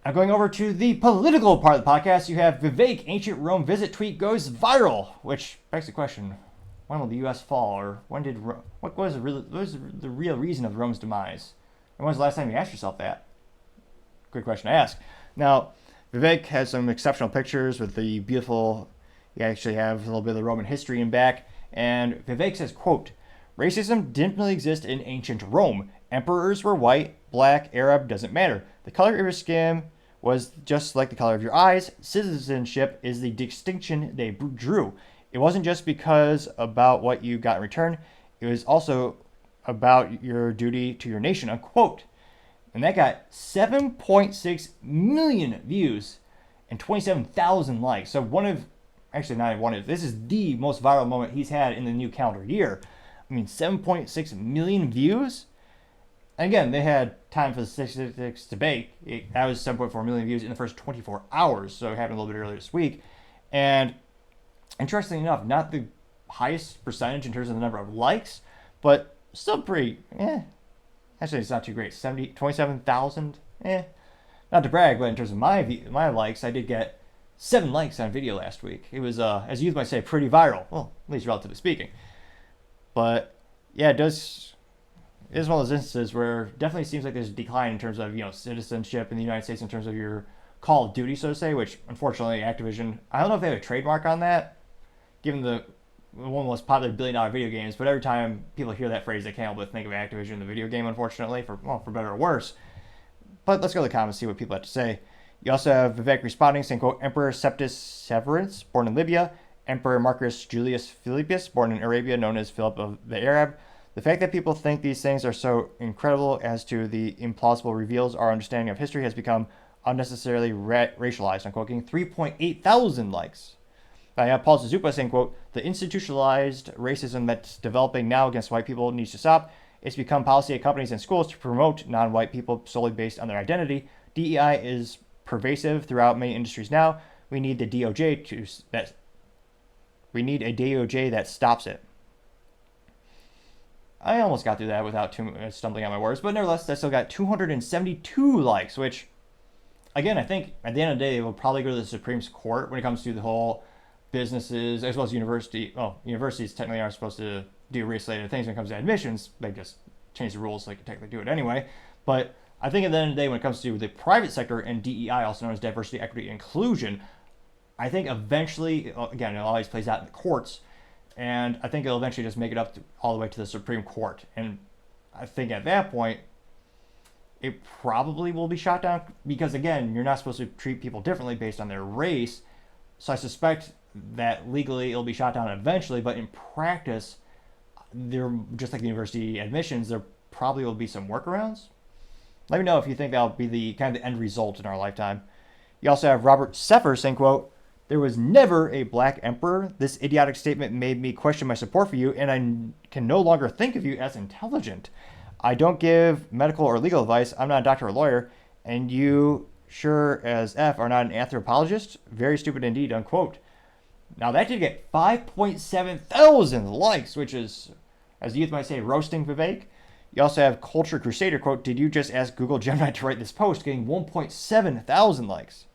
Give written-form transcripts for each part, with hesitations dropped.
Now going over to the political part of the podcast, you have Vivek Ancient Rome Visit tweet goes viral, which begs the question: when will the U.S. fall, or what was the real reason of Rome's demise? And when was the last time you asked yourself that? Good question to ask. Now, Vivek has some exceptional pictures with the beautiful. You actually have a little bit of the Roman history in back, and Vivek says, "quote: Racism didn't really exist in ancient Rome. Emperors were white, black, Arab, doesn't matter. The color of your skin was just like the color of your eyes. Citizenship is the distinction they drew. It wasn't just because about what you got in return. It was also about your duty to your nation," unquote. And that got 7.6 million views and 27,000 likes. So actually not one of, this is the most viral moment he's had in the new calendar year. I mean, 7.6 million views? And again, they had time for the statistics to bake. That was 7.4 million views in the first 24 hours, so it happened a little bit earlier this week. And interestingly enough, not the highest percentage in terms of the number of likes, but still pretty, actually it's not too great. 27,000, not to brag, but in terms of my likes, I did get 7 likes on a video last week. It was, as youth might say, pretty viral. Well, at least relatively speaking. But yeah, it is one of those instances where it definitely seems like there's a decline in terms of, citizenship in the United States in terms of your Call of Duty, so to say, which unfortunately Activision, I don't know if they have a trademark on that, given the one of the most popular billion-dollar video games, but every time people hear that phrase, they can't help but think of Activision, the video game, unfortunately, for better or worse. But let's go to the comments, see what people have to say. You also have Vivek responding, saying, quote, Emperor Septus Severus, born in Libya, Emperor Marcus Julius Philippus, born in Arabia, known as Philip of the Arab. The fact that people think these things are so incredible as to the implausible reveals our understanding of history has become unnecessarily racialized. I'm quoting 3.8 thousand likes. I have Paul Suzupa saying, quote, the institutionalized racism that's developing now against white people needs to stop. It's become policy at companies and schools to promote non-white people solely based on their identity. DEI is pervasive throughout many industries now. We need a DOJ that stops it. I almost got through that without stumbling on my words, but nevertheless, I still got 272 likes, which, again, I think at the end of the day, they will probably go to the Supreme Court when it comes to the whole businesses, as well as universities technically aren't supposed to do race-related things when it comes to admissions. They just change the rules so they can technically do it anyway. But I think at the end of the day, when it comes to the private sector and DEI, also known as diversity, equity, and inclusion, I think eventually, again, it always plays out in the courts, and I think it'll eventually just make it up all the way to the Supreme Court. And I think at that point, it probably will be shot down because, again, you're not supposed to treat people differently based on their race. So I suspect that legally it'll be shot down eventually, but in practice, there, just like the university admissions, there probably will be some workarounds. Let me know if you think that'll be the kind of the end result in our lifetime. You also have Robert Seffer saying, quote, there was never a black emperor. This idiotic statement made me question my support for you, and I can no longer think of you as intelligent. I don't give medical or legal advice. I'm not a doctor or lawyer, and you sure as F are not an anthropologist. Very stupid indeed, unquote. Now that did get 5.7 thousand likes, which is, as the youth might say, roasting Vivek. You also have Culture Crusader, quote, did you just ask Google Gemini to write this post, getting 1.7 thousand likes.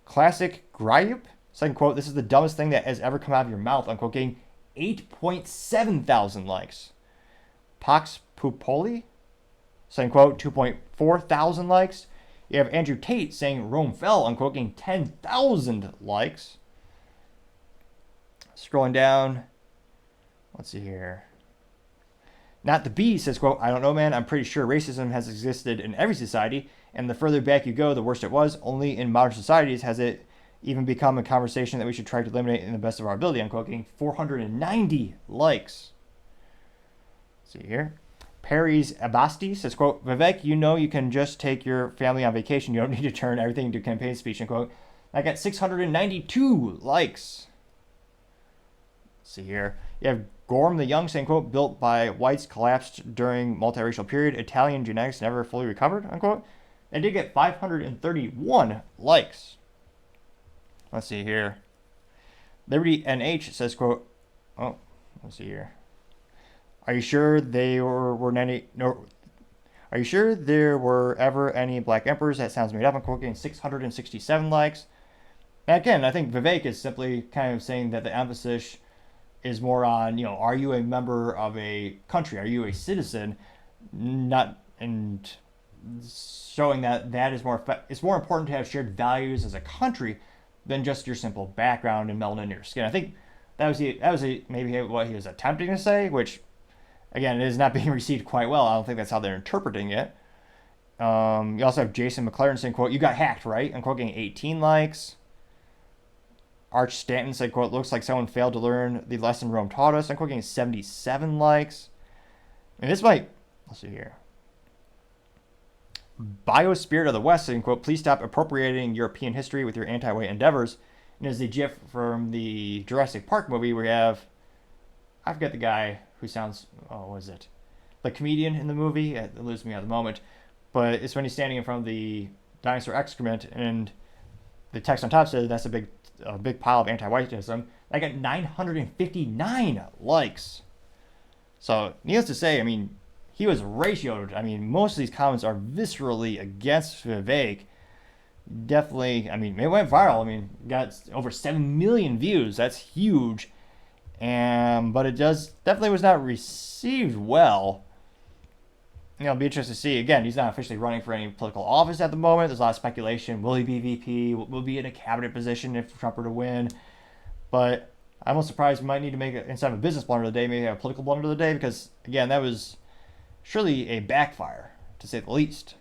Classic Gryup, second quote, this is the dumbest thing that has ever come out of your mouth, unquote, getting 8.7 thousand likes. Pax Pupoli, second quote, 2.4 thousand likes. You have Andrew Tate saying Rome fell, unquote, getting 10,000 likes. Scrolling down, let's see here. Not the Bee says, quote, I don't know, man. I'm pretty sure racism has existed in every society, and the further back you go, the worse it was. Only in modern societies has it even become a conversation that we should try to eliminate in the best of our ability. Unquote, getting 490 likes. Let's see here. Perry's Abasti says, quote, Vivek, you can just take your family on vacation. You don't need to turn everything into campaign speech, unquote. I got 692 likes. Let's see here. You have Gorm the Young saying, quote, built by whites, collapsed during multiracial period. Italian genetics never fully recovered, unquote. They did get 531 likes. Let's see here. Liberty NH says, quote, let's see here. Are you sure they were any? No. Are you sure there were ever any black emperors? That sounds made up. I'm quoting 667 likes. And again, I think Vivek is simply kind of saying that the emphasis is more on, are you a member of a country? Are you a citizen? Not, and showing that is more, it's more important to have shared values as a country than just your simple background and melanin in your skin. I think that was maybe what he was attempting to say, which, again, it is not being received quite well. I don't think that's how they're interpreting it. You also have Jason McLaren saying, quote, "You got hacked, right?" I'm quoting 18 likes. Arch Stanton said, quote, "Looks like someone failed to learn the lesson Rome taught us." I'm quoting 77 likes. And this might, let's see here. Biospirit of the West saying, quote, "Please stop appropriating European history with your anti-white endeavors." And as the GIF from the Jurassic Park movie, we have, I forget the guy who sounds, what is it? The comedian in the movie, it eludes me at the moment, but it's when he's standing in front of the dinosaur excrement and the text on top says that's a big pile of anti-whiteism. I got 959 likes. So, needless to say, I mean, he was ratioed. I mean, most of these comments are viscerally against Vivek. Definitely, I mean, it went viral. I mean, got over 7 million views. That's huge. But it definitely was not received well. It'll be interesting to see. Again, he's not officially running for any political office at the moment. There's a lot of speculation. Will he be VP? Will he be in a cabinet position if Trump were to win? But I'm not surprised we might need to make, instead of a business blunder of the day, maybe a political blunder of the day, because, again, that was surely a backfire, to say the least.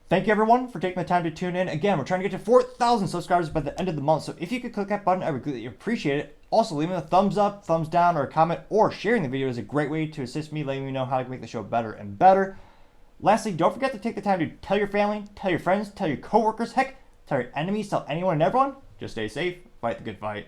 Thank you, everyone, for taking the time to tune in. Again, we're trying to get to 4,000 subscribers by the end of the month, so if you could click that button, I would greatly appreciate it. Also, leaving a thumbs up, thumbs down, or a comment, or sharing the video is a great way to assist me, letting me know how to make the show better and better. Lastly, don't forget to take the time to tell your family, tell your friends, tell your coworkers, heck, tell your enemies, tell anyone and everyone. Just stay safe, fight the good fight.